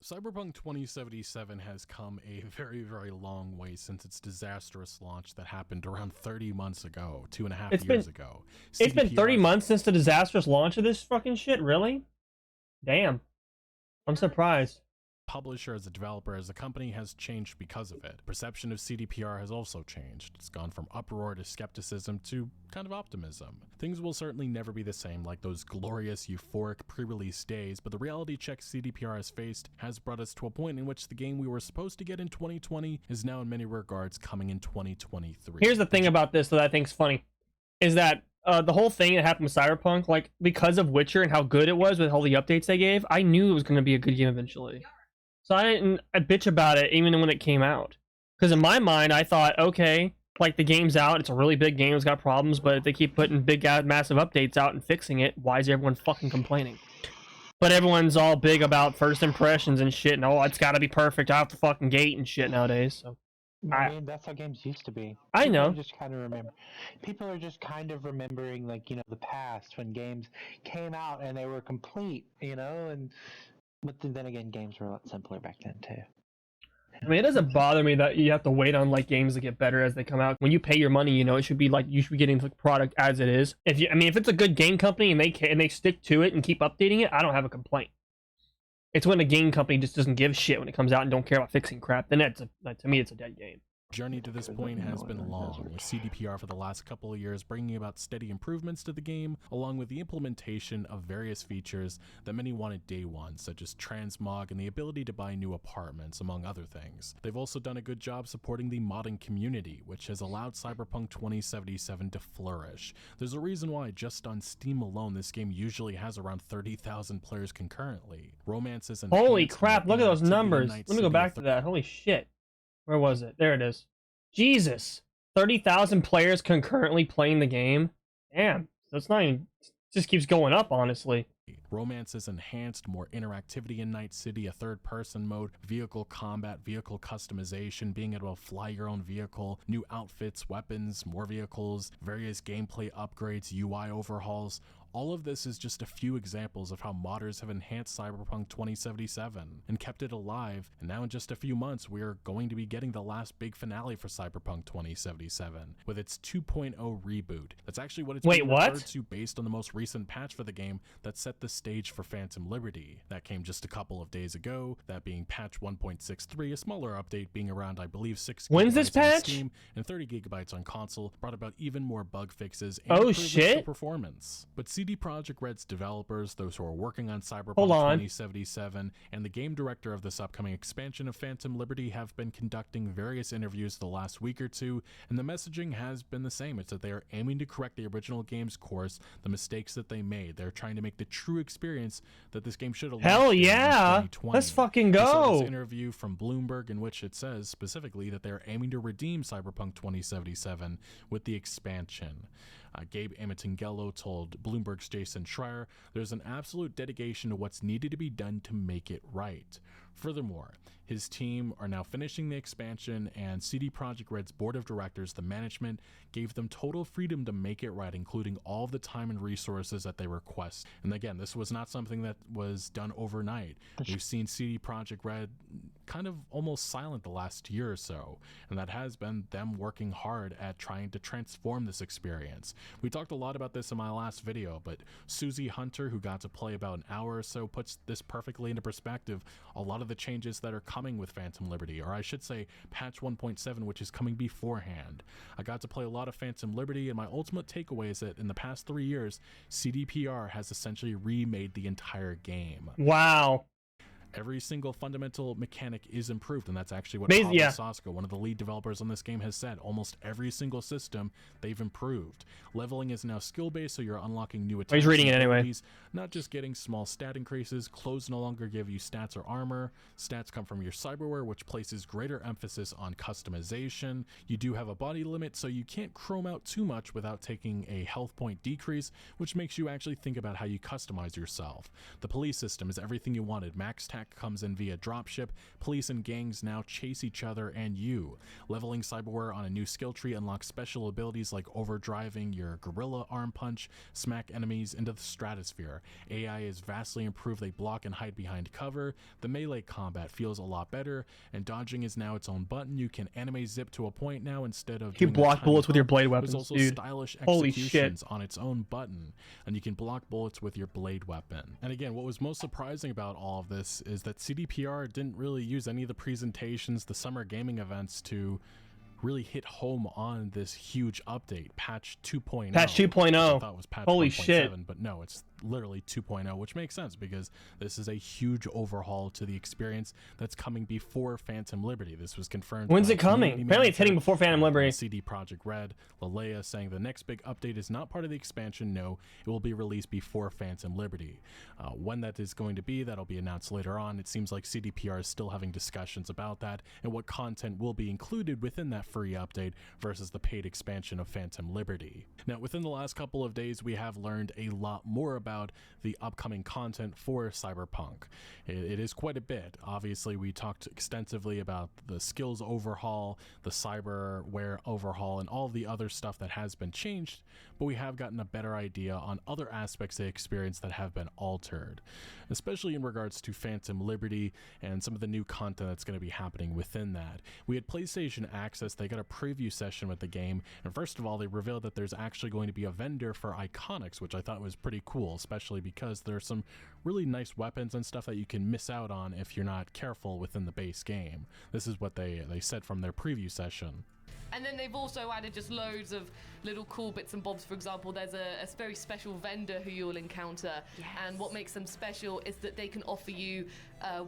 Cyberpunk 2077 has come a very, very long way since its disastrous launch that happened around 30 months ago, 2.5 years ago. It's been 30 months since the disastrous launch of this fucking shit, really? Damn. I'm surprised. Publisher, as a developer, as a company has changed because of it. Perception of CDPR has also changed. It's gone from uproar to skepticism to kind of optimism. Things will certainly never be the same like those glorious, euphoric pre-release days, but the reality check CDPR has faced has brought us to a point in which the game we were supposed to get in 2020 is now in many regards coming in 2023. Here's the thing about this that I think is funny, is that the whole thing that happened with Cyberpunk, like, because of Witcher and how good it was with all the updates they gave, I knew it was going to be a good game eventually. So I bitch about it even when it came out. Because in my mind, I thought, okay, like, the game's out, it's a really big game, it's got problems, but if they keep putting big, massive updates out and fixing it, why is everyone fucking complaining? But everyone's all big about first impressions and shit, and oh, it's gotta be perfect out the fucking gate and shit nowadays, so... I mean, that's how games used to be. I know. People are just kind of remembering, like, you know, the past when games came out and they were complete, you know, and... But then again, games were a lot simpler back then, too. I mean, it doesn't bother me that you have to wait on, like, games to get better as they come out. When you pay your money, you know, it should be, like, you should be getting the product as it is. If it's a good game company and they stick to it and keep updating it, I don't have a complaint. It's when a game company just doesn't give a shit when it comes out and don't care about fixing crap, then to me, it's a dead game. Journey to this point has been long, with CDPR for the last couple of years bringing about steady improvements to the game, along with the implementation of various features that many wanted day one, such as transmog and the ability to buy new apartments, among other things. They've also done a good job supporting the modding community, which has allowed Cyberpunk 2077 to flourish. There's a reason why just on Steam alone this game usually has around 30,000 players concurrently. Romances and holy crap, look at those numbers. Let me go back to that. Holy shit. Where was it? There it is. Jesus. 30,000 players concurrently playing the game? Damn. That's not even... It just keeps going up, honestly. Romance is enhanced, more interactivity in Night City, a third-person mode, vehicle combat, vehicle customization, being able to fly your own vehicle, new outfits, weapons, more vehicles, various gameplay upgrades, UI overhauls. All of this is just a few examples of how modders have enhanced Cyberpunk 2077 and kept it alive, and now in just a few months we are going to be getting the last big finale for Cyberpunk 2077 with its 2.0 reboot. That's actually what it's being referred to based on the most recent patch for the game that set the stage for Phantom Liberty. That came just a couple of days ago, that being patch 1.63, a smaller update being around, I believe, 6 When's this patch? On Steam and 30 gigabytes on console, brought about even more bug fixes and improvements to performance. But CD Projekt Red's developers, those who are working on Cyberpunk 2077, and the game director of this upcoming expansion of Phantom Liberty have been conducting various interviews the last week or two, and the messaging has been the same. It's that they are aiming to correct the original game's course, the mistakes that they made. They're trying to make the true experience that this game should have. Hell yeah! Let's fucking go! I saw this interview from Bloomberg in which it says specifically that they're aiming to redeem Cyberpunk 2077 with the expansion. Gabe Amatingello told Bloomberg's Jason Schreier, "There's an absolute dedication to what's needed to be done to make it right." Furthermore, his team are now finishing the expansion, and CD Projekt Red's board of directors, the management, gave them total freedom to make it right, including all of the time and resources that they request. And again, this was not something that was done overnight. We've seen CD Projekt Red kind of almost silent the last year or so, and that has been them working hard at trying to transform this experience. We talked a lot about this in my last video, but Susie Hunter, who got to play about an hour or so, puts this perfectly into perspective. A lot of the changes that are coming with Phantom Liberty, or I should say patch 1.7, which is coming beforehand. I got to play a lot of Phantom Liberty, and my ultimate takeaway is that in the past 3 years, CDPR has essentially remade the entire game. Wow. Every single fundamental mechanic is improved, and that's actually what Pablo Sasko, one of the lead developers on this game, has said. Almost every single system they've improved. Leveling is now skill-based, so you're unlocking new attacks. He's reading it anyway. Not just getting small stat increases. Clothes no longer give you stats or armor. Stats come from your cyberware, which places greater emphasis on customization. You do have a body limit, so you can't chrome out too much without taking a health point decrease, which makes you actually think about how you customize yourself. The police system is everything you wanted. Max tax attack comes in via dropship, police and gangs now chase each other and you. Leveling cyberware on a new skill tree unlocks special abilities like overdriving your gorilla arm punch, smack enemies into the stratosphere. AI is vastly improved, they block and hide behind cover. The melee combat feels a lot better, and dodging is now its own button. You can anime zip to a point now instead of You doing a block tiny bullets with your hop. blade There's weapons, also dude. stylish Holy shit. executions on its own button, and you can block bullets with your blade weapon. And again, what was most surprising about all of this is that CDPR didn't really use any of the presentations, the summer gaming events, to really hit home on this huge update, patch 2.0. Patch 2.0. I thought it was patch Holy 1.7, shit. but no, it's literally 2.0, which makes sense because this is a huge overhaul to the experience that's coming before Phantom Liberty. This was confirmed. When's by it coming? community Apparently it's hitting manager, before Phantom Liberty. CD Projekt Red, Lalea, saying the next big update is not part of the expansion. No, it will be released before Phantom Liberty. When that is going to be, that'll be announced later on. It seems like CDPR is still having discussions about that and what content will be included within that free update versus the paid expansion of Phantom Liberty. Now, within the last couple of days, we have learned a lot more about the upcoming content for Cyberpunk. It is quite a bit. Obviously, we talked extensively about the skills overhaul, the cyberware overhaul, and all the other stuff that has been changed, but we have gotten a better idea on other aspects of the experience that have been altered, especially in regards to Phantom Liberty and some of the new content that's going to be happening within that. We had PlayStation Access, they got a preview session with the game, and first of all, they revealed that there's actually going to be a vendor for iconics, which I thought was pretty cool, especially because there's some really nice weapons and stuff that you can miss out on if you're not careful within the base game. This is what they said from their preview session. And then they've also added just loads of little cool bits and bobs. For example, there's a very special vendor who you'll encounter. Yes. And what makes them special is that they can offer you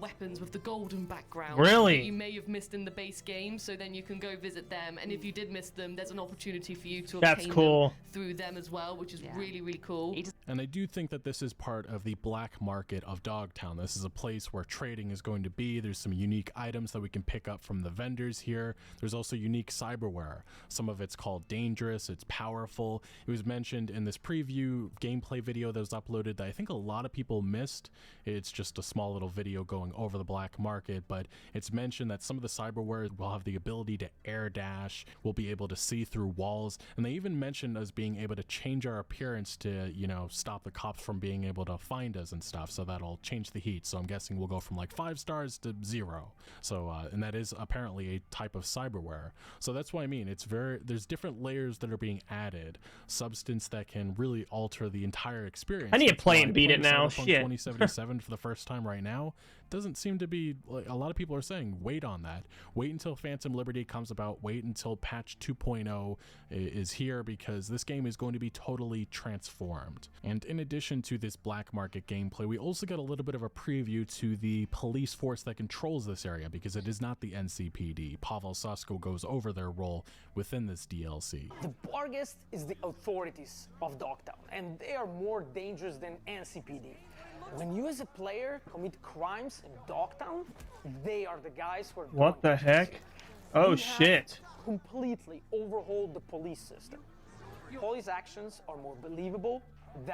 weapons with the golden background. Really? That you may have missed in the base game, so then you can go visit them. And if you did miss them, there's an opportunity for you to That's obtain cool. them through them as well, which is really, really cool. And I do think that this is part of the black market of Dogtown. This is a place where trading is going to be. There's some unique items that we can pick up from the vendors here. There's also unique cyberware. Some of it's called dangerous, it's powerful. It was mentioned in this preview gameplay video that was uploaded that I think a lot of people missed. It's just a small little video going over the black market, but it's mentioned that some of the cyberware will have the ability to air dash, we'll be able to see through walls, and they even mentioned us being able to change our appearance to, you know, stop the cops from being able to find us and stuff, so that'll change the heat. So I'm guessing we'll go from like 5 stars to 0. So and that is apparently a type of cyberware. So that's what I mean. There's different layers that are being added, substance that can really alter the entire experience. I need to That's play why and beat it playing now. Cyberpunk Shit. 2077 for the first time right now doesn't seem to be, like, a lot of people are saying wait on that. Wait until Phantom Liberty comes about. Wait until patch 2.0 is here, because this game is going to be totally transformed. And in addition to this black market gameplay, we also got a little bit of a preview to the police force that controls this area, because it is not the NCPD. Pavel Sasko goes over their role within this DLC. The Barghest is the authorities of Dogtown, and they are more dangerous than NCPD. When you as a player commit crimes in Dogtown, they are the guys who are What the going to heck? chase you. Oh We shit. have completely overhauled the police system. Police actions are more believable,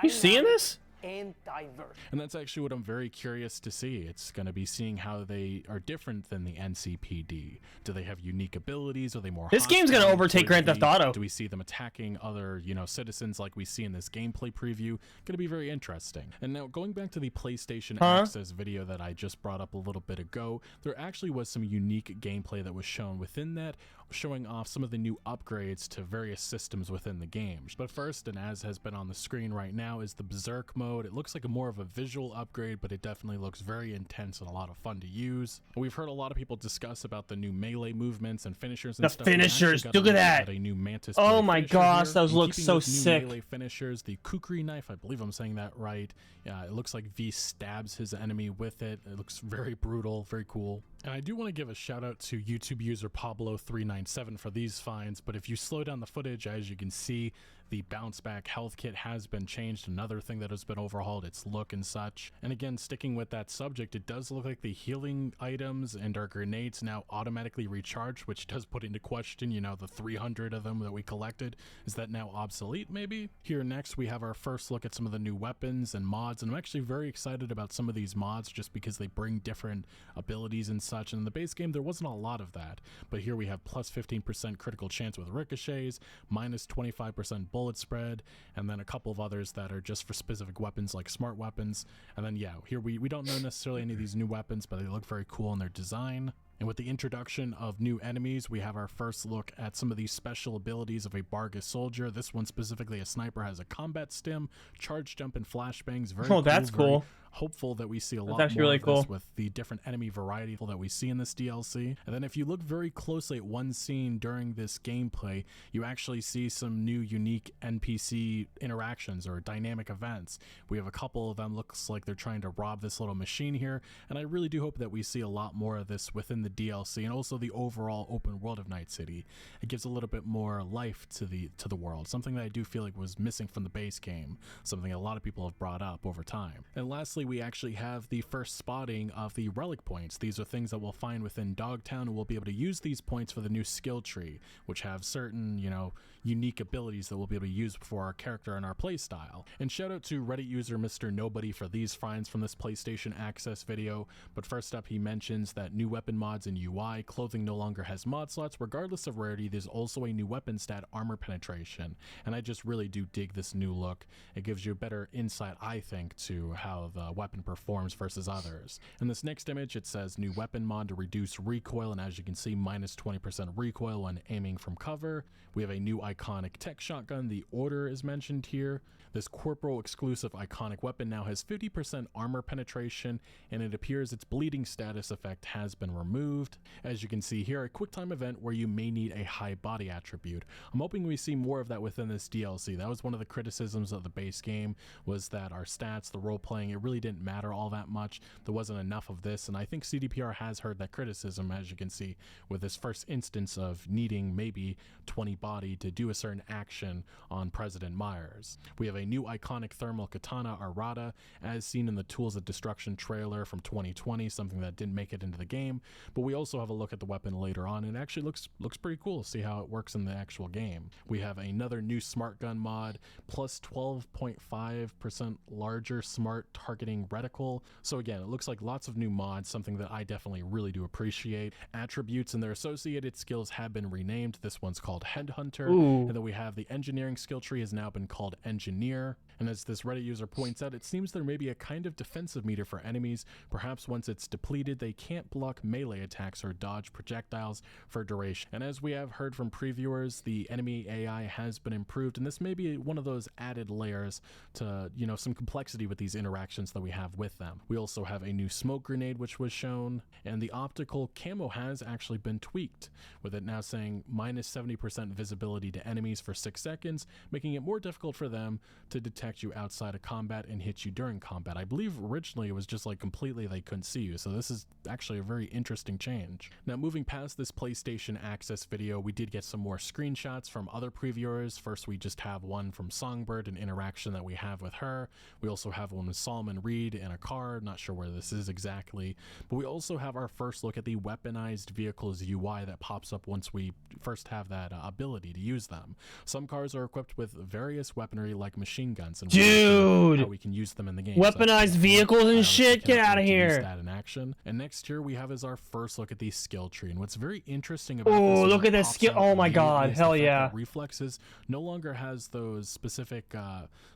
You seeing dynamic, this? and diverse. And that's actually what I'm very curious to see. It's going to be seeing how they are different than the NCPD. Do they have unique abilities? Are they more This game's gonna hostile? overtake Grand Theft Auto. Do we see them attacking other, citizens like we see in this gameplay preview? Going to be very interesting. And now going back to the PlayStation Access video that I just brought up a little bit ago, there actually was some unique gameplay that was shown within that, showing off some of the new upgrades to various systems within the game. But first, and as has been on the screen right now, is the Berserk mode. It looks like a more of a visual upgrade, but it definitely looks very intense and a lot of fun to use. We've heard a lot of people discuss about the new melee movements and finishers and The stuff. We actually finishers, got look a at that. A new Mantis Oh blade my finisher gosh, here. those And look keeping so with new sick. melee finishers, the Kukri knife, I believe I'm saying that right. Yeah, it looks like V stabs his enemy with it. It looks very brutal, very cool. And I do want to give a shout out to YouTube user Pablo397 for these finds, but if you slow down the footage, as you can see, the bounce back health kit has been changed. Another thing that has been overhauled, its look and such. And again, sticking with that subject, it does look like the healing items and our grenades now automatically recharge, which does put into question, you know, the 300 of them that we collected. Is that now obsolete maybe? Here next we have our first look at some of the new weapons and mods, and I'm actually very excited about some of these mods just because they bring different abilities and such. And in the base game there wasn't a lot of that, but here we have plus 15% critical chance with ricochets, minus 25% bullet spread, and then a couple of others that are just for specific weapons like smart weapons. And then yeah, here we don't know necessarily any of these new weapons, but they look very cool in their design. And with the introduction of new enemies, we have our first look at some of these special abilities of a Bargus soldier. This one specifically, a sniper, has a combat stim, charge jump, and flashbangs. Very oh, that's cool. Hopeful that we see a lot actually more really of cool. this with the different enemy variety that we see in this DLC. And then if you look very closely at one scene during this gameplay, you actually see some new unique NPC interactions or dynamic events. We have a couple of them, looks like they're trying to rob this little machine here, and I really do hope that we see a lot more of this within the DLC and also the overall open world of Night City. It gives a little bit more life to the world, something that I do feel like was missing from the base game, something a lot of people have brought up over time. And lastly, we actually have the first spotting of the relic points. These are things that we'll find within Dogtown, and we'll be able to use these points for the new skill tree, which have certain, you know, unique abilities that we'll be able to use for our character and our playstyle. And shout out to Reddit user Mr. Nobody for these finds from this PlayStation Access video. But first up, he mentions that new weapon mods and UI, clothing no longer has mod slots. Regardless of rarity, there's also a new weapon stat, armor penetration. And I just really do dig this new look. It gives you a better insight, I think, to how the weapon performs versus others. In this next image, it says new weapon mod to reduce recoil, and as you can see, minus 20% recoil when aiming from cover. We have a new iconic tech shotgun. The Order is mentioned here. This corporal exclusive iconic weapon now has 50% armor penetration, and it appears its bleeding status effect has been removed. As you can see here, a quick time event where you may need a high body attribute. I'm hoping we see more of that within this DLC. That was one of the criticisms of the base game, was that our stats, the role playing, it really didn't matter all that much. There wasn't enough of this, and I think CDPR has heard that criticism, as you can see with this first instance of needing maybe 20 body to do a certain action on President Myers. We have a new iconic thermal katana, Arata, as seen in the Tools of Destruction trailer from 2020, something that didn't make it into the game, but we also have a look at the weapon later on, and it actually looks pretty cool to see how it works in the actual game. We have another new smart gun mod, plus 12.5% larger smart targeting reticle. So again, it looks like lots of new mods, something that I definitely really do appreciate. Attributes and their associated skills have been renamed. This one's called Headhunter. Ooh. And then we have the engineering skill tree has now been called Engineer. And as this Reddit user points out, it seems there may be a kind of defensive meter for enemies. Perhaps once it's depleted, they can't block melee attacks or dodge projectiles for duration. And as we have heard from previewers, the enemy AI has been improved, and this may be one of those added layers to, you know, some complexity with these interactions that we have with them. We also have a new smoke grenade which was shown, and the optical camo has actually been tweaked, with it now saying minus 70% visibility to enemies for 6 seconds, making it more difficult for them to detect you outside of combat and hit you during combat. I believe originally it was just like completely they couldn't see you, so this is actually a very interesting change. Now moving past this PlayStation Access video, we did get some more screenshots from other previewers. First we just have one from Songbird, an interaction that we have with her. We also have one with Solomon Reed in a car, not sure where this is exactly, but we also have our first look at the weaponized vehicles UI that pops up once we first have that ability to use them. Some cars are equipped with various weaponry like machine guns, and dude, how we can use them in the game. Weaponized vehicles and shit, get out of here. That in action. And next here we have is our first look at the skill tree, and what's very interesting about oh, this, look at this skill. Oh my god, hell yeah. Reflexes no longer has those specific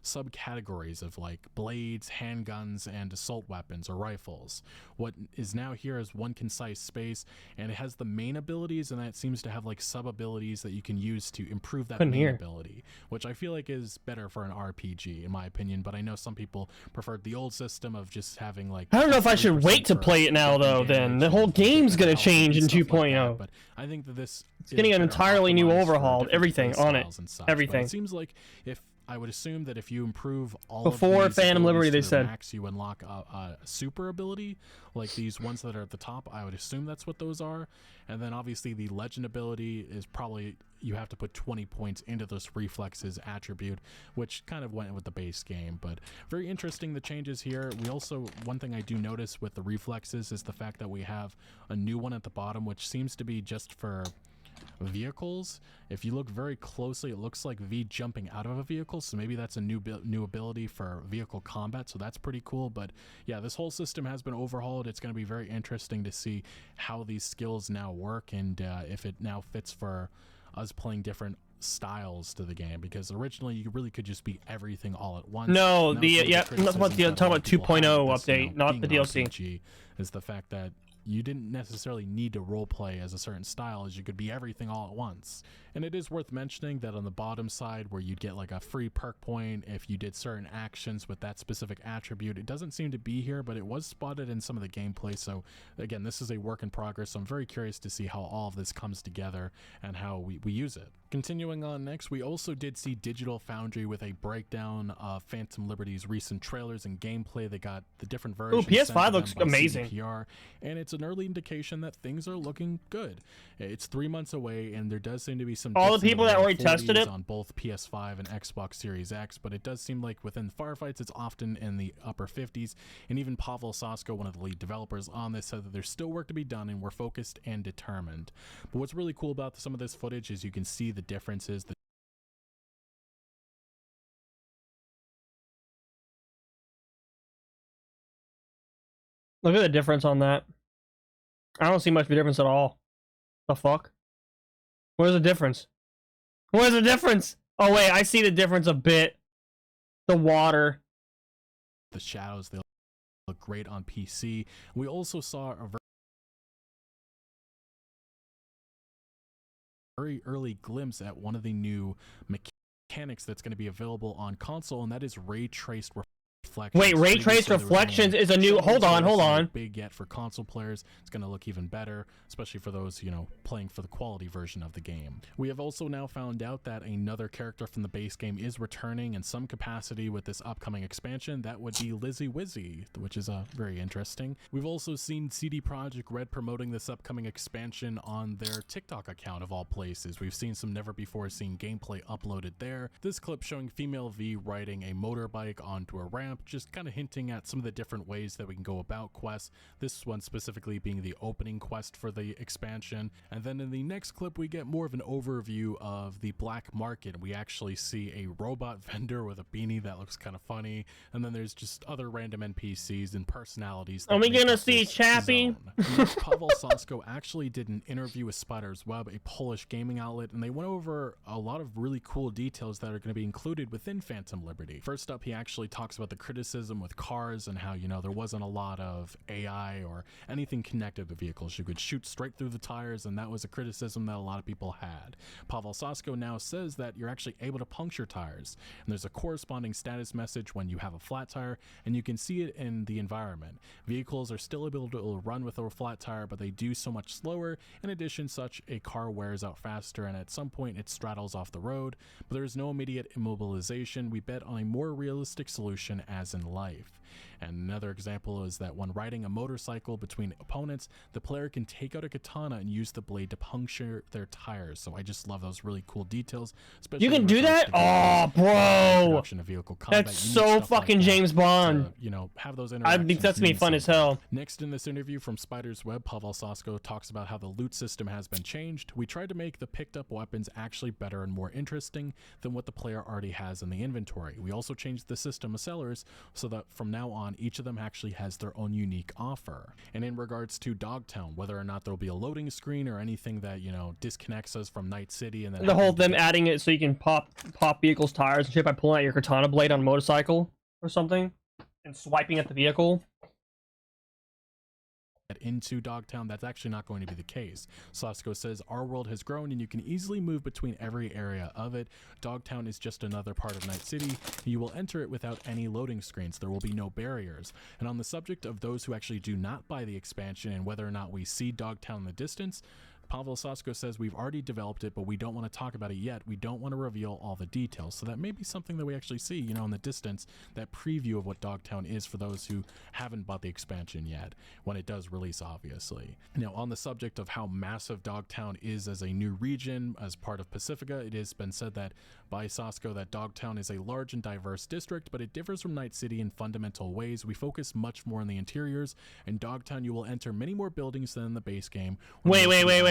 subcategories of like blades, handguns, and assault weapons or rifles. What is now here is one concise space, and it has the main abilities, and that seems to have like sub abilities that you can use to improve that main ability, which I feel like is better for an RPG in my opinion, but I know some people preferred the old system of just having like, I don't know if I should wait to play it now though. Then the whole game's gonna change in 2.0. But I think that this it's getting an entirely new overhaul, everything on it, everything. It seems like if I would assume that if you improve all Before of these Phantom Liberty, abilities they to their said. max, you unlock a super ability, like these ones that are at the top. I would assume that's what those are. And then obviously the legend ability is probably, you have to put 20 points into this reflexes attribute, which kind of went with the base game. But very interesting, the changes here. We also, one thing I do notice with the reflexes is the fact that we have a new one at the bottom, which seems to be just for vehicles. If you look very closely, it looks like V jumping out of a vehicle, so maybe that's a new ability for vehicle combat, so that's pretty cool. But yeah, this whole system has been overhauled. It's going to be very interesting to see how these skills now work, and if it now fits for us playing different styles to the game, because originally you really could just be everything all at once. No, Now, the some of yeah, criticisms I'm talking that a about lot of people 2.0 have with this, update, not being the an DLC. RPG, is the fact that you didn't necessarily need to role play as a certain style, as you could be everything all at once. And it is worth mentioning that on the bottom side, where you'd get like a free perk point if you did certain actions with that specific attribute, it doesn't seem to be here, but it was spotted in some of the gameplay. So again, this is a work in progress, so I'm very curious to see how all of this comes together and how we use it. Continuing on next, we also did see Digital Foundry with a breakdown of Phantom Liberty's recent trailers and gameplay. They got the different versions. Ooh, PS5 sent to them looks by amazing. CDPR, and it's an early indication that things are looking good. It's 3 months away, and there does seem to be some All the dips in people that low already tested 40s it? on both PS5 and Xbox Series X, but it does seem like within firefights it's often in the upper 50s. And even Pavel Sasko, one of the lead developers on this, said that there's still work to be done and we're focused and determined. But what's really cool about some of this footage is you can see the differences. Look at the difference on that. I don't see much of a difference at all. The fuck? Where's the difference? Where's the difference? Oh wait, I see the difference a bit. The water. The shadows, they look great on PC. We also saw a very early glimpse at one of the new mechanics that's going to be available on console, and that is ray traced reflections. Wait, ray Previously, traced there was reflections only is a new. shadows, Hold so this is a on. big get for console players. It's going to look even better, especially for those, you know, playing for the quality version of the game. We have also now found out that another character from the base game is returning in some capacity with this upcoming expansion. That would be Lizzie Wizzy, which is very interesting. We've also seen CD Projekt Red promoting this upcoming expansion on their TikTok account of all places. We've seen some never before seen gameplay uploaded there. This clip showing female V riding a motorbike onto a ramp, just kind of hinting at some of the different ways that we can go about quests, this one specifically being the opening quest for the expansion. And then in the next clip we get more of an overview of the black market. We actually see a robot vendor with a beanie that looks kind of funny, and then there's just other random NPCs and personalities that Are we make gonna up see this Chappie? zone. Pavel Sasko actually did an interview with Spider's Web, a Polish gaming outlet, and they went over a lot of really cool details that are going to be included within Phantom Liberty. First up, he actually talks about the criticism with cars and how, you know, there wasn't a lot of AI or anything connected to vehicles. You could shoot straight through the tires, and that was a criticism that a lot of people had. Pavel Sasko now says that you're actually able to puncture tires, and there's a corresponding status message when you have a flat tire, and you can see it in the environment. Vehicles are still able to run with a flat tire, but they do so much slower. In addition, such a car wears out faster, and at some point it straddles off the road, but there is no immediate immobilization. We bet on a more realistic solution as in life. And another example is that when riding a motorcycle between opponents, the player can take out a katana and use the blade to puncture their tires. So I just love those really cool details. Especially You can in do regards that? to Oh, bro. introduction of vehicle combat. That's You need so stuff like fucking that James Bond. to, you know, have those I interactions. think that's gonna be mean fun as something. hell. Next in this interview from Spider's Web, Pavel Sasko talks about how the loot system has been changed. We tried to make the picked up weapons actually better and more interesting than what the player already has in the inventory. We also changed the system of sellers so that from now on each of them actually has their own unique offer. And in regards to Dogtown, whether or not there'll be a loading screen or anything that, you know, disconnects us from Night City, and then The whole having to them get adding it so you can pop vehicles tires and shit by pulling out your katana blade on a motorcycle or something and swiping at the vehicle. into Dogtown, that's actually not going to be the case. Sasko says, our world has grown and you can easily move between every area of it. Dogtown is just another part of Night City. You will enter it without any loading screens. There will be no barriers. And on the subject of those who actually do not buy the expansion and whether or not we see Dogtown in the distance, Pavel Sasko says, we've already developed it, but we don't want to talk about it yet. We don't want to reveal all the details. So that may be something that we actually see, you know, in the distance, that preview of what Dogtown is for those who haven't bought the expansion yet, when it does release, obviously. Now, on the subject of how massive Dogtown is as a new region, as part of Pacifica, it has been said that by Sasko that Dogtown is a large and diverse district, but it differs from Night City in fundamental ways. We focus much more on the interiors. In Dogtown, you will enter many more buildings than in the base game. Wait.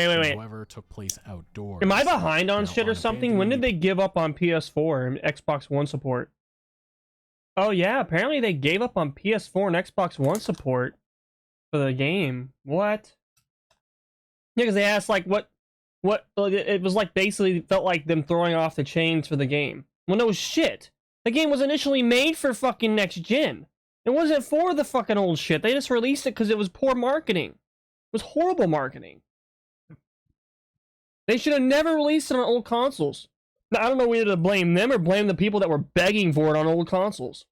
However, took place outdoors. Am I behind on Now, shit or something? When did they give up on PS4 and Xbox One support? Oh yeah, apparently they gave up on PS4 and Xbox One support for the game. What? Yeah, because they asked like what it was like, basically felt like them throwing off the chains for the game. Well, no shit. The game was initially made for fucking next gen. It wasn't for the fucking old shit. They just released it because it was poor marketing. It was horrible marketing. They should have never released it on old consoles. Now, I don't know whether to blame them or blame the people that were begging for it on old consoles.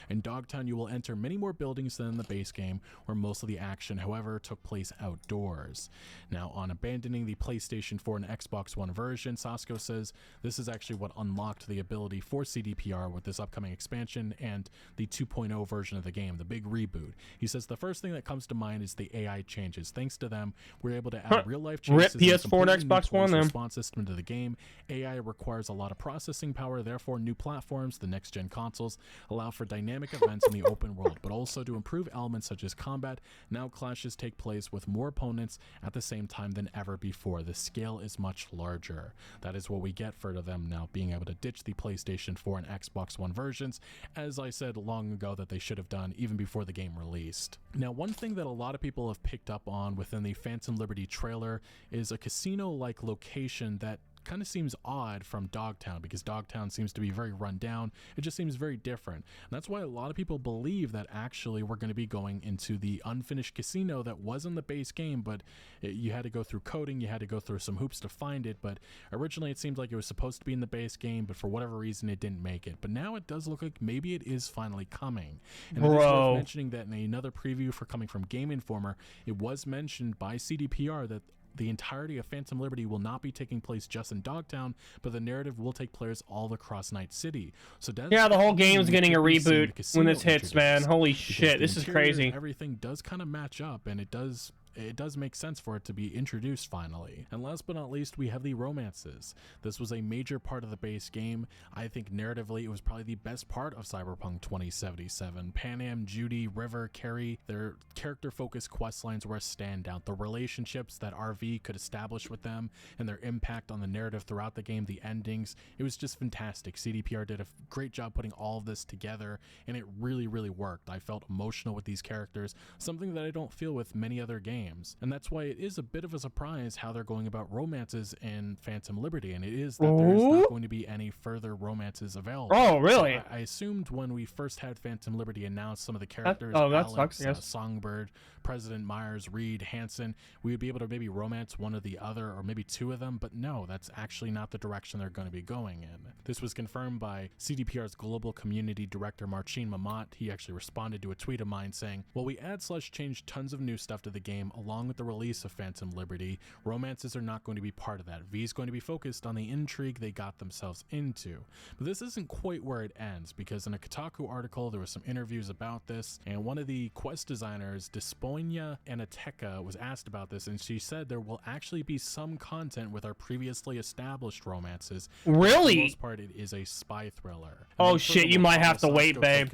In Dogtown, you will enter many more buildings than in the base game, where most of the action, however, took place outdoors. Now, on abandoning the PlayStation 4 and Xbox One version, Sasko says this is actually what unlocked the ability for CDPR with this upcoming expansion and the 2.0 version of the game, the big reboot. He says the first thing that comes to mind is the AI changes. Thanks to them, we're able to add real-life changes Rip PS4 and Xbox One, then. Response system to the game. AI requires a lot of processing power, therefore new platforms, the next-gen consoles, allow for dynamic events in the open world, but also to improve elements such as combat. Now clashes take place with more opponents at the same time than ever before. The scale is much larger. That is what we get for them now being able to ditch the PlayStation 4 and Xbox One versions, as I said long ago that they should have done even before the game released. Now, one thing that a lot of people have picked up on within the Phantom Liberty trailer is a casino-like location that kind of seems odd from Dogtown, because Dogtown seems to be very run down. It just seems very different. And that's why a lot of people believe that actually we're going to be going into the unfinished casino that was in the base game, but you had to go through coding, you had to go through some hoops to find it. But originally it seemed like it was supposed to be in the base game, but for whatever reason it didn't make it. But now it does look like maybe it is finally coming. And it is worth mentioning that in another preview for coming from Game Informer, it was mentioned by CDPR that the entirety of Phantom Liberty will not be taking place just in Dogtown, but the narrative will take place all across Night City. So yeah, the whole game's getting a reboot when this hits, man. Holy shit, this is crazy. Everything does kind of match up, and it does make sense for it to be introduced finally. And last but not least, we have the romances. This was a major part of the base game. I think narratively it was probably the best part of Cyberpunk 2077. Panam, Judy, River, Carrie, their character-focused quest lines were a standout. The relationships that RV could establish with them and their impact on the narrative throughout the game, the endings, it was just fantastic. CDPR did a great job putting all of this together, and it really, really worked. I felt emotional with these characters, something that I don't feel with many other games. And that's why it is a bit of a surprise how they're going about romances in Phantom Liberty, and it is that there's not going to be any further romances available. Oh, really? So I assumed when we first had Phantom Liberty announce some of the characters, that Alex, sucks, yes. Songbird, President Myers, Reed, Hansen, we would be able to maybe romance one or the other, or maybe two of them, but no, that's actually not the direction they're going to be going in. This was confirmed by CDPR's Global Community Director, Marcin Mamat. He actually responded to a tweet of mine saying, "Well, we add/change tons of new stuff to the game along with the release of Phantom Liberty. Romances are not going to be part of that. V is going to be focused on the intrigue they got themselves into." But this isn't quite where it ends, because in a Kotaku article there were some interviews about this, and one of the quest designers, Despoina Anateka, was asked about this, and she said there will actually be some content with our previously established romances. Really? For the most part, it is a spy thriller. Oh shit, you might have to wait, babe.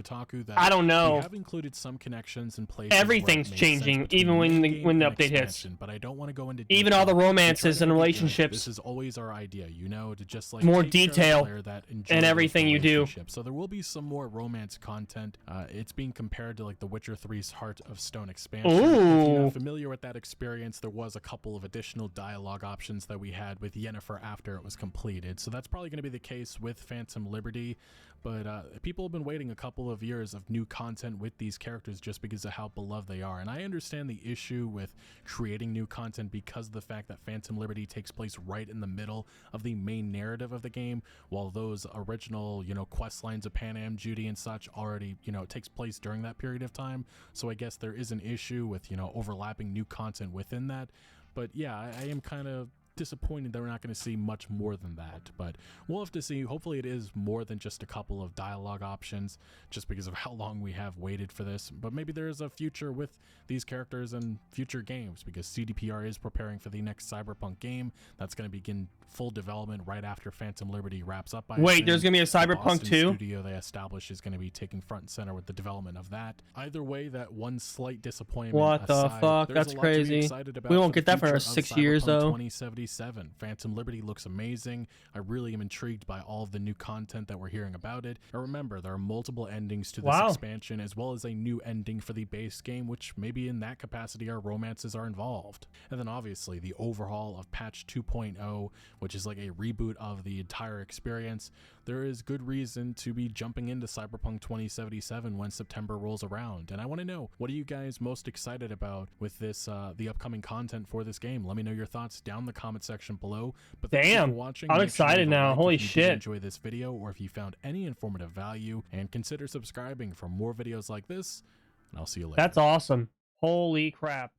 I don't know. We have included some connections in places. Everything's changing, even when the update hits. But I don't want to go into even all the romances and relationships. This is always our idea, you know, to just like more detail in everything you do. So there will be some more romance content. It's being compared to like The Witcher 3's Heart of Stone expansion. Ooh. If you're not familiar with that experience, there was a couple of additional dialogue options that we had with Yennefer after it was completed. So that's probably going to be the case with Phantom Liberty. But people have been waiting a couple of years of new content with these characters just because of how beloved they are. And I understand the issue with creating new content because of the fact that Phantom Liberty takes place right in the middle of the main narrative of the game, while those original, you know, quest lines of Panam, Judy, and such already, you know, it takes place during that period of time. So I guess there is an issue with, you know, overlapping new content within that. But yeah, I am kind of disappointed that we're not going to see much more than that, but we'll have to see. Hopefully it is more than just a couple of dialogue options, just because of how long we have waited for this. But maybe there is a future with these characters in future games, because CDPR is preparing for the next Cyberpunk game that's going to begin full development right after Phantom Liberty wraps up. Wait, there's gonna be a Cyberpunk 2? Studio they established is going to be taking front and center with the development of that. Either way, that one slight disappointment What the aside, fuck? there's That's a lot to be crazy. excited about We won't for the get that for future of 6 years Cyberpunk though. 2077. Phantom Liberty looks amazing. I really am intrigued by all of the new content that we're hearing about it. And remember, there are multiple endings to this Wow. expansion, as well as a new ending for the base game, which maybe in that capacity our romances are involved. And then obviously the overhaul of patch 2.0, which is like a reboot of the entire experience. There is good reason to be jumping into Cyberpunk 2077 when September rolls around. And I want to know, what are you guys most excited about with this, the upcoming content for this game? Let me know your thoughts down in the comment section below. But thank you Damn, for watching. I'm Make sure to excited leave a now. like Holy if you did shit. enjoy this video, or if you found any informative value, and consider subscribing for more videos like this. And I'll see you later. That's awesome. Holy crap.